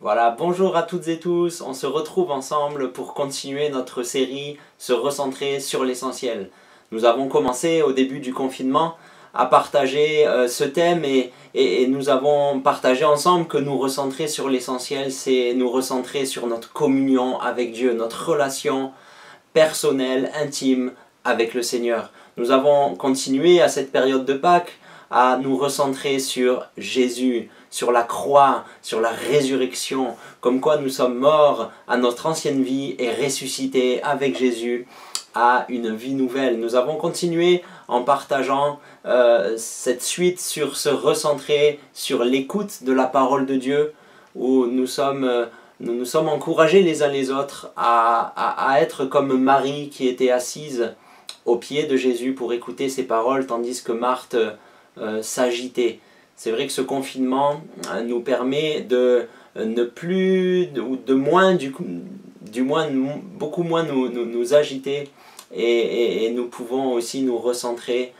Voilà, bonjour à toutes et tous, on se retrouve ensemble pour continuer notre série Se recentrer sur l'essentiel. Nous avons commencé au début du confinement à partager ce thème et nous avons partagé ensemble que nous recentrer sur l'essentiel, c'est nous recentrer sur notre communion avec Dieu, notre relation personnelle, intime avec le Seigneur. Nous avons continué à cette période de Pâques à nous recentrer sur Jésus, sur la croix, sur la résurrection, comme quoi nous sommes morts à notre ancienne vie et ressuscités avec Jésus à une vie nouvelle. Nous avons continué en partageant cette suite sur se recentrer sur l'écoute de la parole de Dieu, où nous nous sommes encouragés les uns les autres à être comme Marie qui était assise au pied de Jésus pour écouter ses paroles, tandis que Marthe s'agitait. C'est vrai que ce confinement nous permet de ne plus, ou de moins, du moins beaucoup moins nous agiter et nous pouvons aussi nous recentrer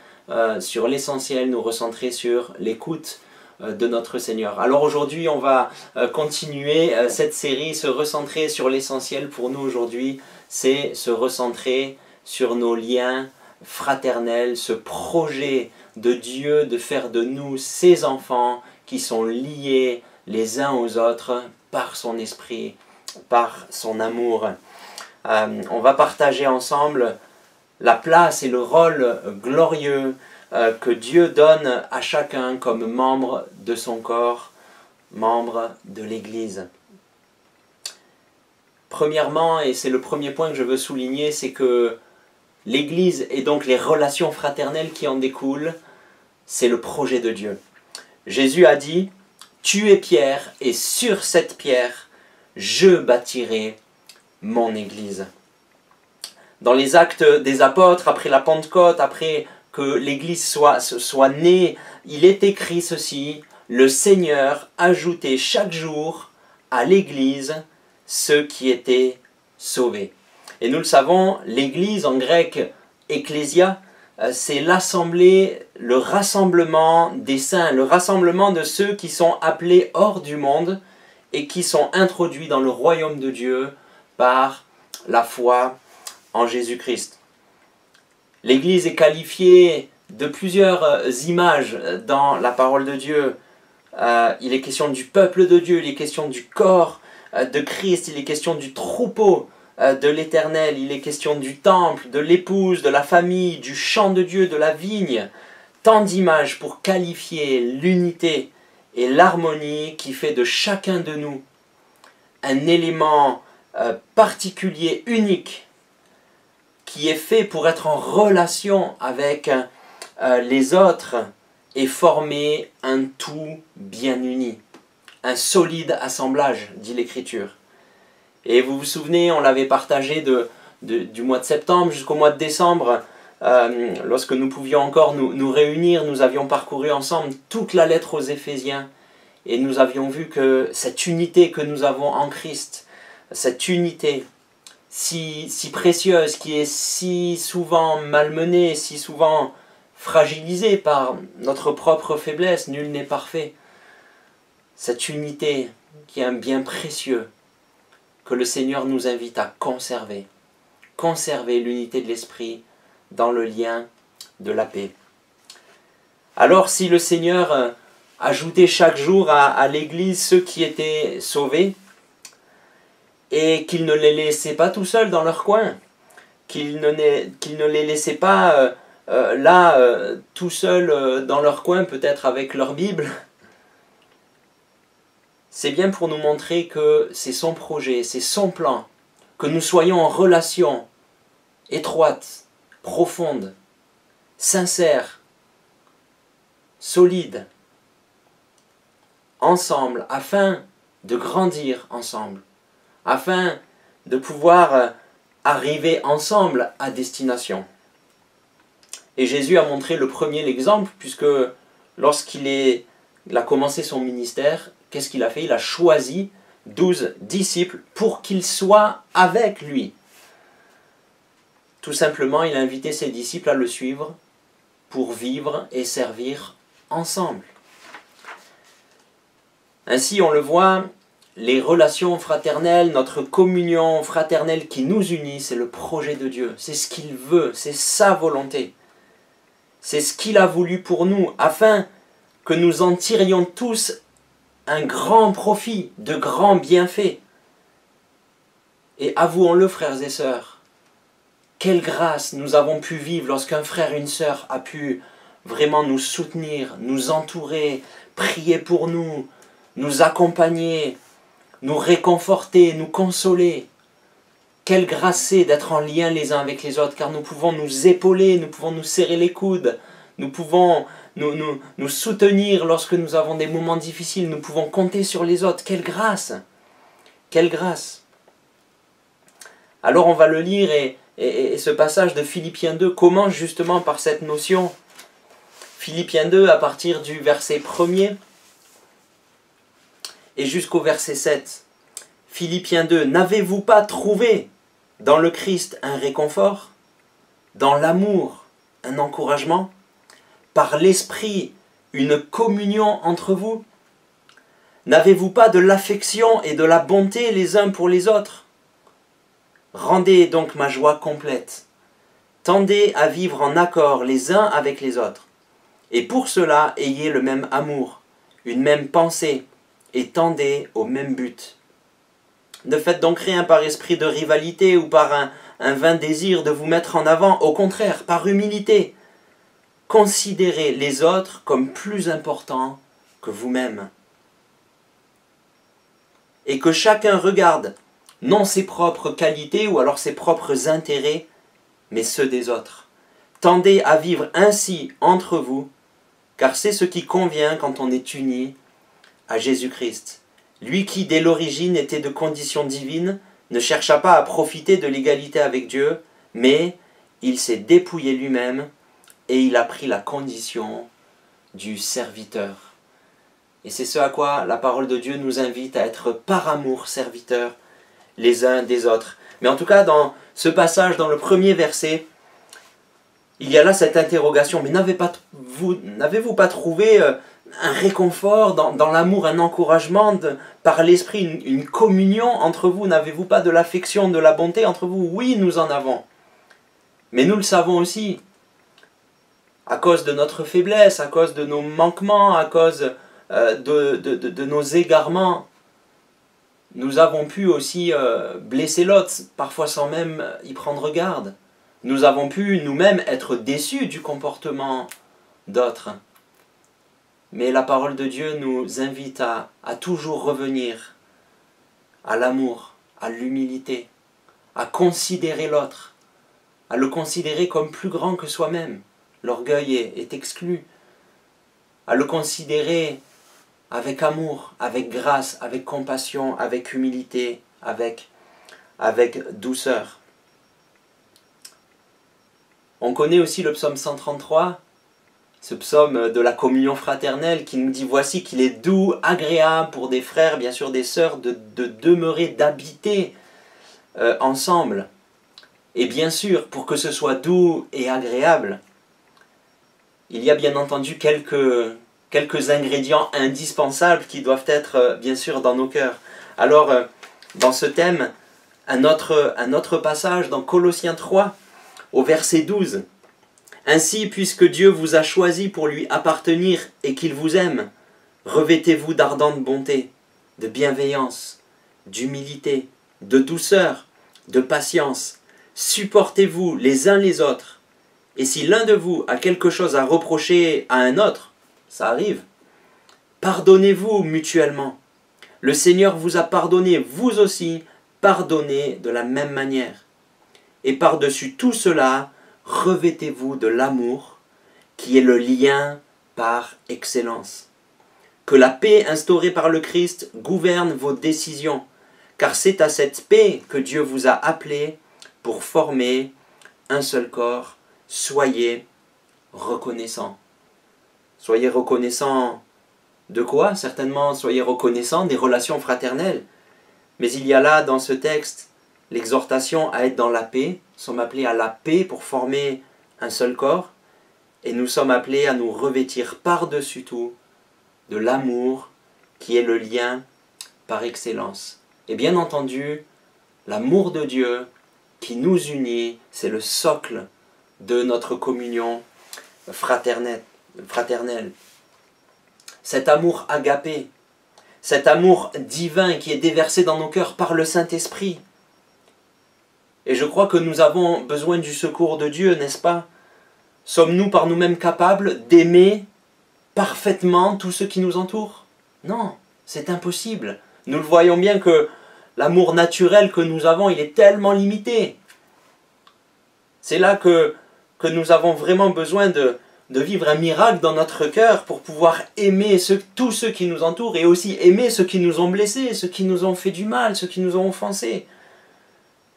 sur l'essentiel, nous recentrer sur l'écoute de notre Seigneur. Alors aujourd'hui, on va continuer cette série, se recentrer sur l'essentiel. Pour nous aujourd'hui, c'est se recentrer sur nos liens fraternels, ce projet de Dieu de faire de nous ses enfants qui sont liés les uns aux autres par son esprit, par son amour. On va partager ensemble la place et le rôle glorieux que Dieu donne à chacun comme membre de son corps, membre de l'Église. Premièrement, et c'est le premier point que je veux souligner, c'est que l'Église et donc les relations fraternelles qui en découlent, c'est le projet de Dieu. Jésus a dit « Tu es Pierre, et sur cette pierre, je bâtirai mon Église. » Dans les Actes des Apôtres, après la Pentecôte, après que l'Église soit née, il est écrit ceci, « Le Seigneur ajoutait chaque jour à l'Église ceux qui étaient sauvés. » Et nous le savons, l'Église en grec, ecclésia, c'est l'assemblée, le rassemblement des saints, le rassemblement de ceux qui sont appelés hors du monde et qui sont introduits dans le royaume de Dieu par la foi en Jésus-Christ. L'Église est qualifiée de plusieurs images dans la parole de Dieu. Il est question du peuple de Dieu, il est question du corps de Christ, il est question du troupeau de l'Éternel, il est question du temple, de l'épouse, de la famille, du champ de Dieu, de la vigne. Tant d'images pour qualifier l'unité et l'harmonie qui fait de chacun de nous un élément particulier, unique, qui est fait pour être en relation avec les autres et former un tout bien uni. Un solide assemblage, dit l'Écriture. Et vous vous souvenez, on l'avait partagé du mois de septembre jusqu'au mois de décembre, lorsque nous pouvions encore nous réunir, nous avions parcouru ensemble toute la lettre aux Éphésiens, et nous avions vu que cette unité que nous avons en Christ, cette unité si précieuse, qui est si souvent malmenée, si souvent fragilisée par notre propre faiblesse, nul n'est parfait, cette unité qui est un bien précieux, que le Seigneur nous invite à conserver. Conserver l'unité de l'esprit dans le lien de la paix. Alors si le Seigneur ajoutait chaque jour à l'Église ceux qui étaient sauvés, et qu'il ne les laissait pas tout seuls dans leur coin, qu'il ne les laissait pas tout seuls dans leur coin, peut-être avec leur Bible, c'est bien pour nous montrer que c'est son projet, c'est son plan, que nous soyons en relation étroite, profonde, sincère, solide, ensemble, afin de grandir ensemble, afin de pouvoir arriver ensemble à destination. Et Jésus a montré l'exemple, puisque lorsqu'il a commencé son ministère, qu'est-ce qu'il a fait? Il a choisi 12 disciples pour qu'ils soient avec lui. Tout simplement, il a invité ses disciples à le suivre pour vivre et servir ensemble. Ainsi, on le voit, les relations fraternelles, notre communion fraternelle qui nous unit, c'est le projet de Dieu. C'est ce qu'il veut, c'est sa volonté. C'est ce qu'il a voulu pour nous, afin que nous en tirions tous un grand profit, de grands bienfaits. Et avouons-le, frères et sœurs, quelle grâce nous avons pu vivre lorsqu'un frère, une sœur a pu vraiment nous soutenir, nous entourer, prier pour nous, nous accompagner, nous réconforter, nous consoler. Quelle grâce c'est d'être en lien les uns avec les autres, car nous pouvons nous épauler, nous pouvons nous serrer les coudes, nous pouvons nous soutenir lorsque nous avons des moments difficiles, nous pouvons compter sur les autres. Quelle grâce! Quelle grâce! Alors on va le lire et ce passage de Philippiens 2 commence justement par cette notion. Philippiens 2 à partir du verset 1er et jusqu'au verset 7. Philippiens 2, n'avez-vous pas trouvé dans le Christ un réconfort, dans l'amour un encouragement, par l'Esprit une communion entre vous? N'avez-vous pas de l'affection et de la bonté les uns pour les autres? Rendez donc ma joie complète. Tendez à vivre en accord les uns avec les autres. Et pour cela, ayez le même amour, une même pensée, et tendez au même but. Ne faites donc rien par esprit de rivalité ou par un vain désir de vous mettre en avant. Au contraire, par humilité, considérez les autres comme plus importants que vous-même. Et que chacun regarde non ses propres qualités ou alors ses propres intérêts, mais ceux des autres. Tendez à vivre ainsi entre vous, car c'est ce qui convient quand on est uni à Jésus-Christ. Lui qui, dès l'origine, était de condition divine, ne chercha pas à profiter de l'égalité avec Dieu, mais il s'est dépouillé lui-même et il a pris la condition du serviteur. Et c'est ce à quoi la parole de Dieu nous invite à être par amour serviteurs les uns des autres. Mais en tout cas, dans ce passage, dans le premier verset, il y a là cette interrogation, mais n'avez-vous pas trouvé un réconfort dans l'amour, un encouragement par l'Esprit, une communion entre vous? N'avez-vous pas de l'affection, de la bonté entre vous? Oui, nous en avons. Mais nous le savons aussi, à cause de notre faiblesse, à cause de nos manquements, à cause de nos égarements, nous avons pu aussi blesser l'autre, parfois sans même y prendre garde. Nous avons pu nous-mêmes être déçus du comportement d'autres. Mais la parole de Dieu nous invite à toujours revenir à l'amour, à l'humilité, à considérer l'autre, à le considérer comme plus grand que soi-même. L'orgueil est exclu. À le considérer avec amour, avec grâce, avec compassion, avec humilité, avec douceur. On connaît aussi le psaume 133, ce psaume de la communion fraternelle qui nous dit « Voici qu'il est doux, agréable pour des frères, bien sûr des sœurs, de demeurer, d'habiter ensemble. » Et bien sûr, pour que ce soit doux et agréable, il y a bien entendu quelques ingrédients indispensables qui doivent être bien sûr dans nos cœurs. Alors, dans ce thème, un autre passage dans Colossiens 3, au verset 12. « Ainsi, puisque Dieu vous a choisi pour lui appartenir et qu'il vous aime, revêtez-vous d'ardente bonté, de bienveillance, d'humilité, de douceur, de patience. Supportez-vous les uns les autres. Et si l'un de vous a quelque chose à reprocher à un autre, ça arrive, pardonnez-vous mutuellement. Le Seigneur vous a pardonné, vous aussi, pardonnez de la même manière. Et par-dessus tout cela, revêtez-vous de l'amour, qui est le lien par excellence. Que la paix instaurée par le Christ gouverne vos décisions, car c'est à cette paix que Dieu vous a appelés pour former un seul corps. Soyez reconnaissants. Soyez reconnaissants de quoi? Certainement, soyez reconnaissants des relations fraternelles. Mais il y a là, dans ce texte, l'exhortation à être dans la paix. Nous sommes appelés à la paix pour former un seul corps. Et nous sommes appelés à nous revêtir par-dessus tout de l'amour qui est le lien par excellence. Et bien entendu, l'amour de Dieu qui nous unit, c'est le socle de notre communion fraternelle. Cet amour agapé, cet amour divin qui est déversé dans nos cœurs par le Saint-Esprit. Et je crois que nous avons besoin du secours de Dieu, n'est-ce pas? Sommes-nous par nous-mêmes capables d'aimer parfaitement tous ceux qui nous entourent? Non, c'est impossible. Nous le voyons bien que l'amour naturel que nous avons, il est tellement limité. C'est là que nous avons vraiment besoin de vivre un miracle dans notre cœur pour pouvoir aimer tous ceux qui nous entourent et aussi aimer ceux qui nous ont blessés, ceux qui nous ont fait du mal, ceux qui nous ont offensés.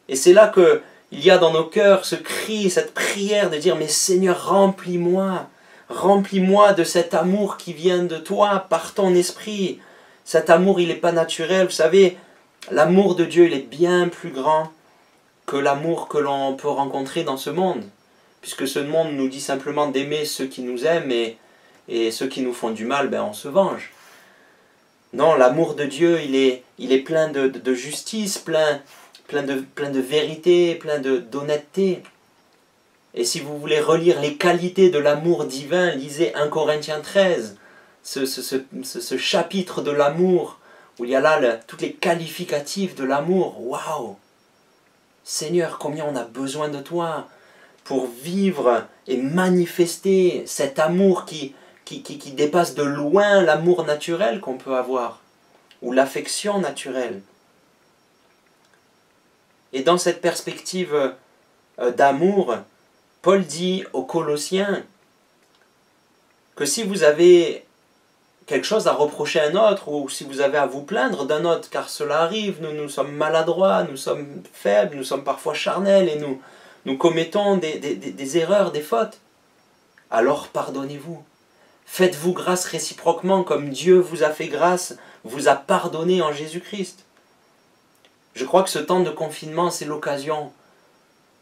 Et c'est là qu'il y a dans nos cœurs ce cri, cette prière de dire « Mais Seigneur, remplis-moi de cet amour qui vient de toi par ton esprit. » Cet amour, il n'est pas naturel. Vous savez, l'amour de Dieu, il est bien plus grand que l'amour que l'on peut rencontrer dans ce monde. Puisque ce monde nous dit simplement d'aimer ceux qui nous aiment et ceux qui nous font du mal, ben on se venge. Non, l'amour de Dieu, il est plein de justice, plein de vérité, plein d'honnêteté. Et si vous voulez relire les qualités de l'amour divin, lisez 1 Corinthiens 13, ce chapitre de l'amour, où il y a là toutes les qualificatifs de l'amour. Waouh! Seigneur, combien on a besoin de toi pour vivre et manifester cet amour qui dépasse de loin l'amour naturel qu'on peut avoir, ou l'affection naturelle. Et dans cette perspective d'amour, Paul dit aux Colossiens que si vous avez quelque chose à reprocher à un autre, ou si vous avez à vous plaindre d'un autre, car cela arrive, nous sommes maladroits, nous sommes faibles, nous sommes parfois charnels, et nous commettons des erreurs, des fautes, alors pardonnez-vous. Faites-vous grâce réciproquement, comme Dieu vous a fait grâce, vous a pardonné en Jésus-Christ. Je crois que ce temps de confinement, c'est l'occasion,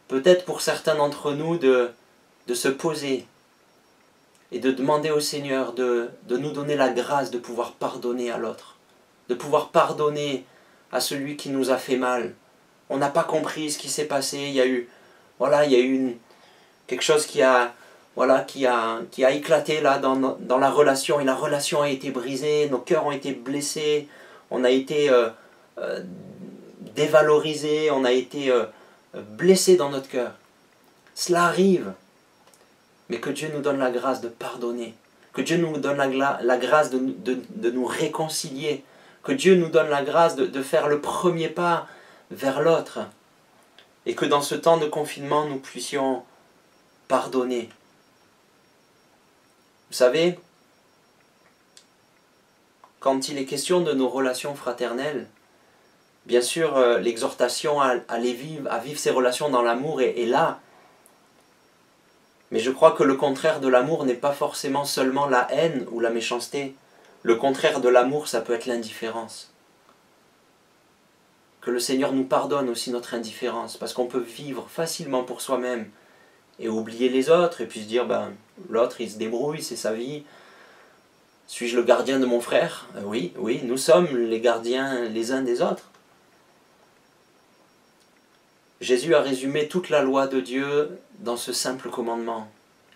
peut-être pour certains d'entre nous, de se poser et de demander au Seigneur de nous donner la grâce de pouvoir pardonner à l'autre, de pouvoir pardonner à celui qui nous a fait mal. On n'a pas compris ce qui s'est passé, il y a eu quelque chose qui a éclaté là dans la relation, et la relation a été brisée, nos cœurs ont été blessés, on a été dévalorisés, on a été blessés dans notre cœur. Cela arrive, mais que Dieu nous donne la grâce de pardonner, que Dieu nous donne la grâce de nous réconcilier, que Dieu nous donne la grâce de faire le premier pas vers l'autre, et que dans ce temps de confinement, nous puissions pardonner. Vous savez, quand il est question de nos relations fraternelles, bien sûr, l'exhortation à vivre ces relations dans l'amour est là. Mais je crois que le contraire de l'amour n'est pas forcément seulement la haine ou la méchanceté. Le contraire de l'amour, ça peut être l'indifférence. Que le Seigneur nous pardonne aussi notre indifférence, parce qu'on peut vivre facilement pour soi-même et oublier les autres, et puis se dire, ben, l'autre il se débrouille, c'est sa vie. Suis-je le gardien de mon frère? Oui, nous sommes les gardiens les uns des autres. Jésus a résumé toute la loi de Dieu dans ce simple commandement.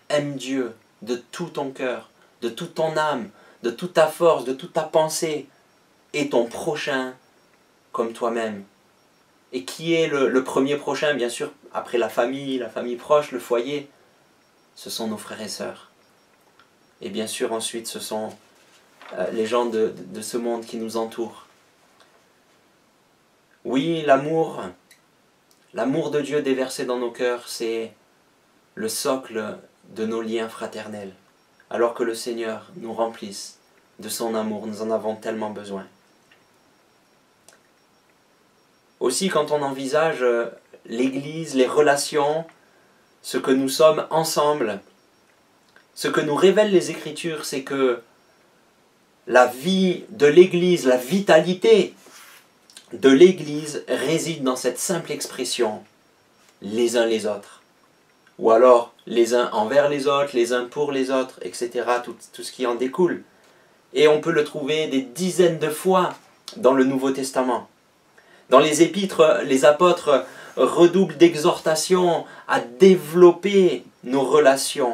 Aime Dieu de tout ton cœur, de toute ton âme, de toute ta force, de toute ta pensée, et ton prochain comme toi-même. Et qui est le premier prochain, bien sûr, après la famille proche, le foyer? Ce sont nos frères et sœurs. Et bien sûr, ensuite, ce sont les gens de ce monde qui nous entourent. Oui, l'amour de Dieu déversé dans nos cœurs, c'est le socle de nos liens fraternels. Alors que le Seigneur nous remplisse de son amour, nous en avons tellement besoin. Aussi, quand on envisage l'Église, les relations, ce que nous sommes ensemble, ce que nous révèlent les Écritures, c'est que la vie de l'Église, la vitalité de l'Église réside dans cette simple expression, les uns les autres. Ou alors, les uns envers les autres, les uns pour les autres, etc., tout ce qui en découle. Et on peut le trouver des dizaines de fois dans le Nouveau Testament. Dans les épîtres, les apôtres redoublent d'exhortations à développer nos relations.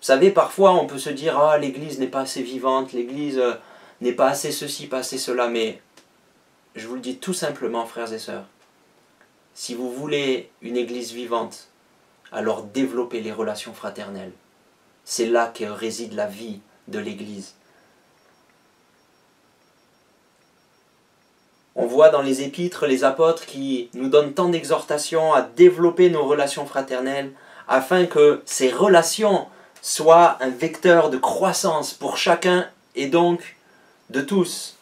Vous savez, parfois on peut se dire « Ah, l'Église n'est pas assez vivante, l'Église n'est pas assez ceci, pas assez cela », mais je vous le dis tout simplement, frères et sœurs, si vous voulez une Église vivante, alors développez les relations fraternelles. C'est là que réside la vie de l'Église. On voit dans les épîtres les apôtres qui nous donnent tant d'exhortations à développer nos relations fraternelles afin que ces relations soient un vecteur de croissance pour chacun et donc de tous.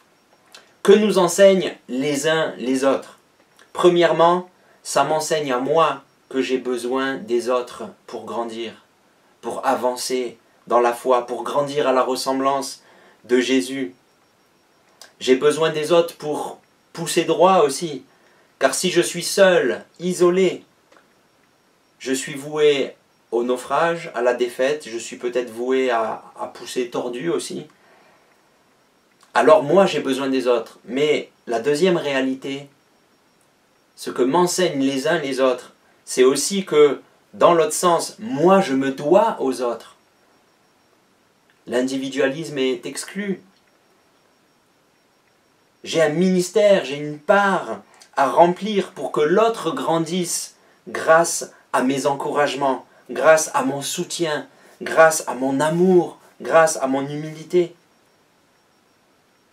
Que nous enseignent les uns les autres? Premièrement, ça m'enseigne à moi que j'ai besoin des autres pour grandir, pour avancer dans la foi, pour grandir à la ressemblance de Jésus. J'ai besoin des autres pour pousser droit aussi, car si je suis seul, isolé, je suis voué au naufrage, à la défaite, je suis peut-être voué à pousser tordu aussi. Alors moi j'ai besoin des autres, mais la deuxième réalité, ce que m'enseignent les uns les autres, c'est aussi que, dans l'autre sens, moi je me dois aux autres. L'individualisme est exclu. J'ai un ministère, j'ai une part à remplir pour que l'autre grandisse grâce à mes encouragements, grâce à mon soutien, grâce à mon amour, grâce à mon humilité.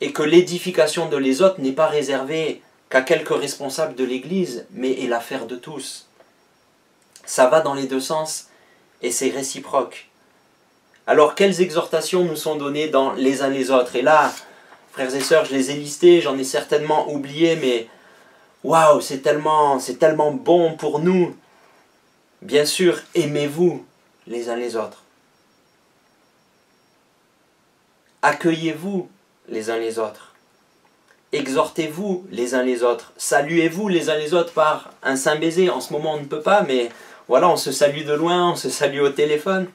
Et que l'édification de les autres n'est pas réservée qu'à quelques responsables de l'Église, mais est l'affaire de tous. Ça va dans les deux sens et c'est réciproque. Alors, quelles exhortations nous sont données dans les uns les autres? Et là, frères et sœurs, je les ai listées, j'en ai certainement oublié, mais waouh, c'est tellement bon pour nous. Bien sûr, aimez-vous les uns les autres. Accueillez-vous les uns les autres. Exhortez-vous les uns les autres. Saluez-vous les uns les autres par un saint baiser. En ce moment, on ne peut pas, mais voilà, on se salue de loin, on se salue au téléphone.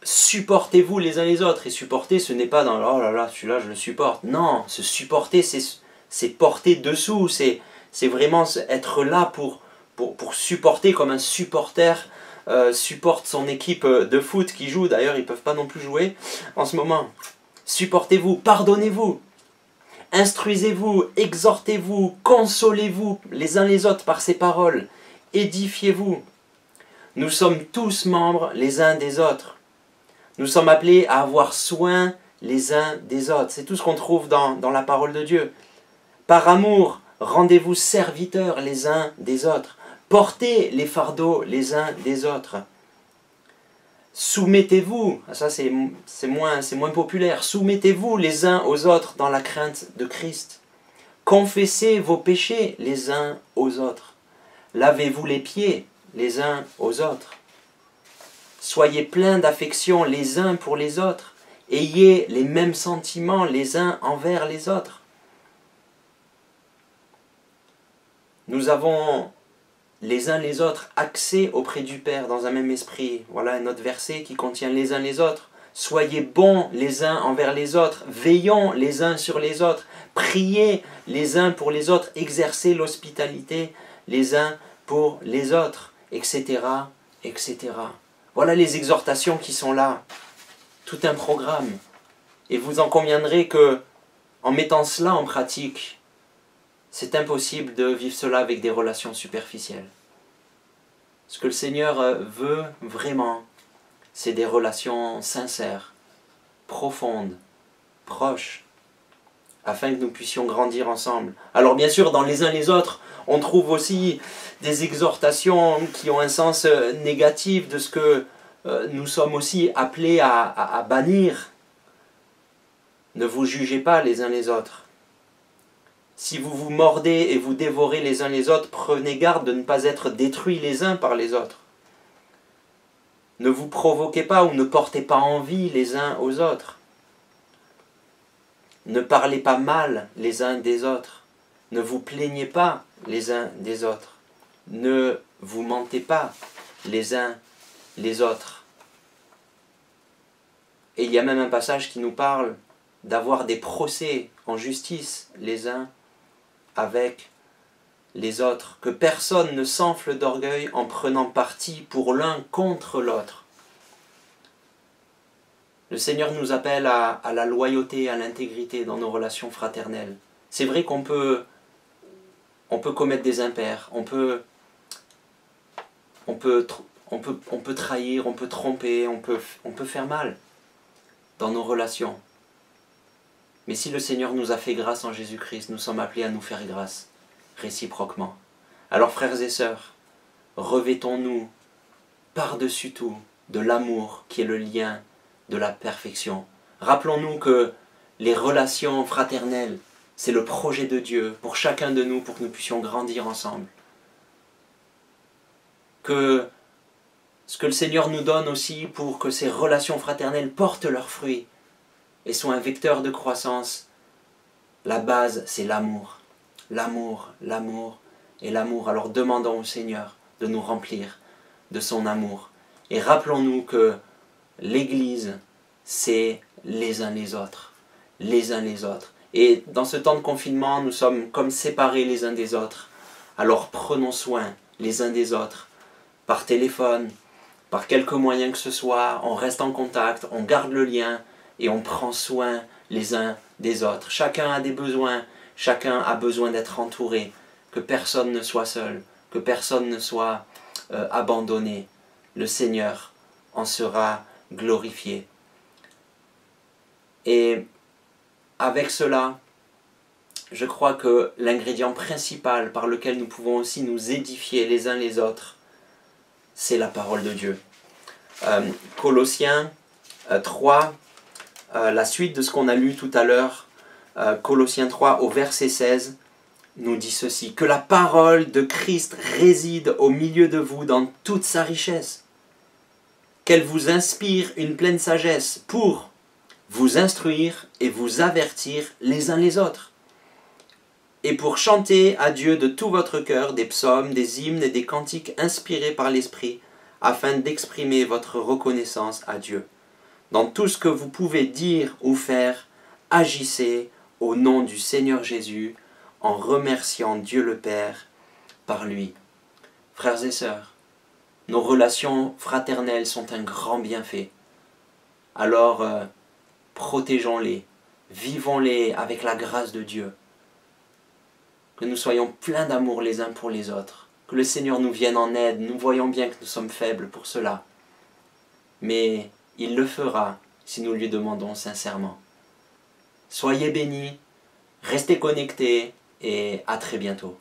Supportez-vous les uns les autres. Et supporter, ce n'est pas dans « oh là là, celui-là, je le supporte ». Non, se supporter, c'est porter dessous. C'est vraiment être là pour supporter comme un supporter supporte son équipe de foot qui joue. D'ailleurs, ils ne peuvent pas non plus jouer en ce moment. Supportez-vous, pardonnez-vous, instruisez-vous, exhortez-vous, consolez-vous les uns les autres par ces paroles, édifiez-vous. Nous sommes tous membres les uns des autres. Nous sommes appelés à avoir soin les uns des autres. C'est tout ce qu'on trouve dans la parole de Dieu. Par amour, rendez-vous serviteurs les uns des autres. Portez les fardeaux les uns des autres. Soumettez-vous, ça c'est moins populaire, soumettez-vous les uns aux autres dans la crainte de Christ. Confessez vos péchés les uns aux autres. Lavez-vous les pieds les uns aux autres. Soyez pleins d'affection les uns pour les autres. Ayez les mêmes sentiments les uns envers les autres. Nous avons les uns les autres accès auprès du Père dans un même esprit. Voilà un autre verset qui contient les uns les autres. Soyez bons les uns envers les autres, veillons les uns sur les autres, priez les uns pour les autres, exercez l'hospitalité les uns pour les autres, etc., etc. Voilà les exhortations qui sont là. Tout un programme. Et vous en conviendrez que, en mettant cela en pratique, c'est impossible de vivre cela avec des relations superficielles. Ce que le Seigneur veut vraiment, c'est des relations sincères, profondes, proches, afin que nous puissions grandir ensemble. Alors bien sûr, dans les uns les autres, on trouve aussi des exhortations qui ont un sens négatif de ce que nous sommes aussi appelés à bannir. Ne vous jugez pas les uns les autres. Si vous vous mordez et vous dévorez les uns les autres, prenez garde de ne pas être détruits les uns par les autres. Ne vous provoquez pas ou ne portez pas envie les uns aux autres. Ne parlez pas mal les uns des autres. Ne vous plaignez pas les uns des autres. Ne vous mentez pas les uns les autres. Et il y a même un passage qui nous parle d'avoir des procès en justice les uns avec les autres, que personne ne s'enfle d'orgueil en prenant parti pour l'un contre l'autre. Le Seigneur nous appelle à la loyauté, à l'intégrité dans nos relations fraternelles. C'est vrai qu'on peut commettre des impairs, on peut trahir, on peut tromper, on peut faire mal dans nos relations. Mais si le Seigneur nous a fait grâce en Jésus-Christ, nous sommes appelés à nous faire grâce réciproquement. Alors frères et sœurs, revêtons-nous par-dessus tout de l'amour qui est le lien de la perfection. Rappelons-nous que les relations fraternelles, c'est le projet de Dieu pour chacun de nous, pour que nous puissions grandir ensemble. Que ce que le Seigneur nous donne aussi pour que ces relations fraternelles portent leurs fruits et soient un vecteur de croissance, la base, c'est l'amour. L'amour, l'amour et l'amour. Alors demandons au Seigneur de nous remplir de son amour. Et rappelons-nous que l'Église, c'est les uns les autres. Les uns les autres. Et dans ce temps de confinement, nous sommes comme séparés les uns des autres. Alors prenons soin les uns des autres, par téléphone, par quelque moyen que ce soit, on reste en contact, on garde le lien et on prend soin les uns des autres. Chacun a des besoins, chacun a besoin d'être entouré, que personne ne soit seul, que personne ne soit abandonné. Le Seigneur en sera glorifié. Et avec cela, je crois que l'ingrédient principal par lequel nous pouvons aussi nous édifier les uns les autres, c'est la parole de Dieu. Colossiens 3, la suite de ce qu'on a lu tout à l'heure, Colossiens 3 au verset 16, nous dit ceci: que la parole de Christ réside au milieu de vous dans toute sa richesse, qu'elle vous inspire une pleine sagesse pour vous instruire et vous avertir les uns les autres, et pour chanter à Dieu de tout votre cœur des psaumes, des hymnes et des cantiques inspirés par l'Esprit, afin d'exprimer votre reconnaissance à Dieu. Dans tout ce que vous pouvez dire ou faire, agissez au nom du Seigneur Jésus, en remerciant Dieu le Père par lui. Frères et sœurs, nos relations fraternelles sont un grand bienfait. Alors, protégeons-les, vivons-les avec la grâce de Dieu. Que nous soyons pleins d'amour les uns pour les autres. Que le Seigneur nous vienne en aide. Nous voyons bien que nous sommes faibles pour cela. Mais il le fera si nous lui demandons sincèrement. Soyez bénis, restez connectés et à très bientôt.